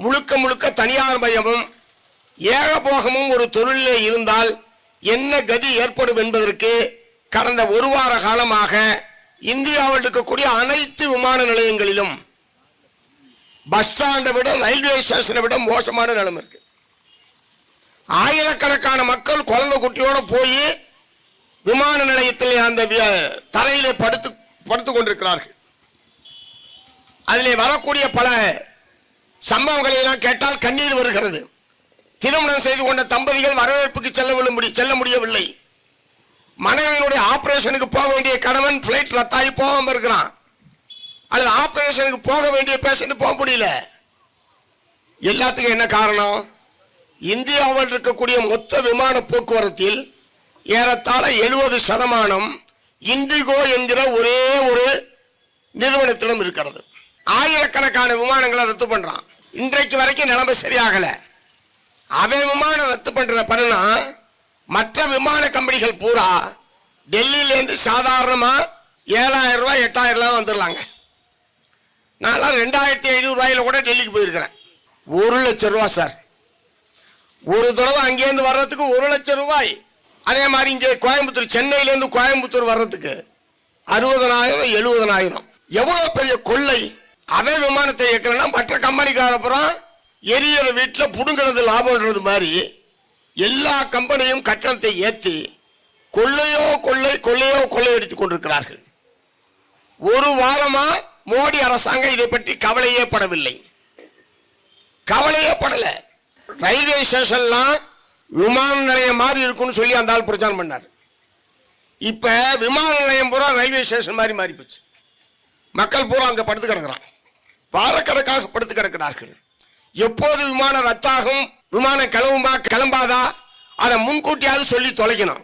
முழுக்க முழுக்க தனியார் மயமும் ஏகபோகமும் ஒரு தொழிலே இருந்தால் என்ன கதி ஏற்படும் என்பதற்கு கடந்த ஒரு வார காலமாக இந்தியாவில் இருக்கக்கூடிய அனைத்து விமான நிலையங்களிலும் பஸ் ஸ்டாண்டை விட ரயில்வே ஸ்டேஷனை விட மோசமான நிலைமை இருக்கு. ஆயிரக்கணக்கான மக்கள் குழந்தை குட்டியோடு போய் விமான நிலையத்தில் அந்த தரையிலே படுத்து கொண்டிருக்கிறார்கள். அதில் வரக்கூடிய பல சம்பவங்களை எல்லாம் கேட்டால் கண்ணீர் வருகிறது. திருமணம் செய்து கொண்ட தம்பதிகள் வரவேற்புக்கு செல்ல முடியவில்லை. மனைவியினுடைய ஆபரேஷனுக்கு போக வேண்டிய கணவன் பிளைட் ரத்தாகி போகாம இருக்கிறான், அல்லது ஆபரேஷனுக்கு போக வேண்டிய பேஷண்ட் போக முடியல. எல்லாத்துக்கும் என்ன காரணம்? இந்தியாவில் இருக்கக்கூடிய மொத்த விமான போக்குவரத்தில் ஏறத்தாழ 70% இண்டிகோ என்கிற ஒரே ஒரு நிறுவனத்திடம் இருக்கிறது. ஆயிரக்கணக்கான விமானங்களை ரத்து பண்றான். இன்றைக்கு வரைக்கும் நிலைமை சரியாகல. அவன் விமானம் ரத்து பண்ற பண்ணா மற்ற விமான கம்பெனிகள் பூரா டெல்லியிலேருந்து சாதாரணமா 7,000 ரூபாய் 8,000 ரூபாய் வந்துடலாங்க. நான் 2,500 ரூபாயில கூட டெல்லிக்கு போயிருக்கிறேன். 1 லட்சம் ரூபாய் சார், ஒரு தடவை அங்கேருந்து வர்றதுக்கு 1 லட்சம் ரூபாய். அதே மாதிரி இங்கே கோயம்புத்தூர், சென்னையிலேருந்து கோயம்புத்தூர் வர்றதுக்கு 60,000 70,000. எவ்வளவு பெரிய கொள்ளை! அவன் விமானத்தை இயக்கிறனா மற்ற கம்பெனிக்கார அப்புறம் எரியிற வீட்டில் புடுங்கிறது லாபம்ன்றது மாதிரி எல்லா கம்பெனியும் கட்டணத்தை ஏற்றி கொள்ளையோ கொள்ளை எடுத்துக் கொண்டிருக்கிறார்கள். ஒரு வாரமா மோடி அரசாங்கம் இதை பற்றி கவலையே படவில்லை. ரயில்வே ஸ்டேஷன்லாம் விமான நிலையம் மாதிரி இருக்கும்னு சொல்லி அந்த ஆள் பிரச்சாரம் பண்ணார். இப்ப விமான நிலையம் பூரா ரயில்வே ஸ்டேஷன் மாதிரி மாறி போச்சு. மக்கள் பூரா அங்க படுத்து கிடக்கிறான், வாரக்கணக்காக படுத்து கிடக்கிறார்கள். எப்போது விமானம் ரத்தாகும், விமானம் கிளம்பாதா, அதை முன்கூட்டியாவது சொல்லி தொலைக்கணும்.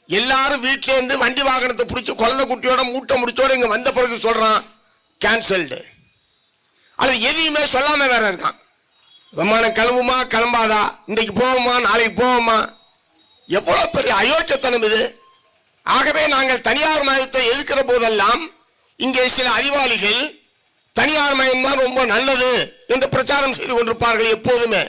எல்லாரும் வீட்டில இருந்து வண்டி வாகனத்தை பிடிச்சி குழந்தை குட்டியோட மூட்டை முடிச்சோட இங்க வந்த பிறகு சொல்றான் கேன்சல்டு. அது எதையுமே சொல்லாம வேற இருக்கான். விமானம் கிளம்புமா கிளம்பாதா, இன்றைக்கு போவோமா நாளைக்கு போவோமா, எவ்வளவு பெரிய அயோக்கியத்தனம் இது. ஆகவே நாங்கள் தனியார் மயத்தை எதிர்க்கிற போதெல்லாம் இங்கே சில அறிவாளிகள் தனியார் மயம் தான் ரொம்ப நல்லது என்று பிரச்சாரம் செய்து கொண்டிருப்பார்கள் எப்போதுமே.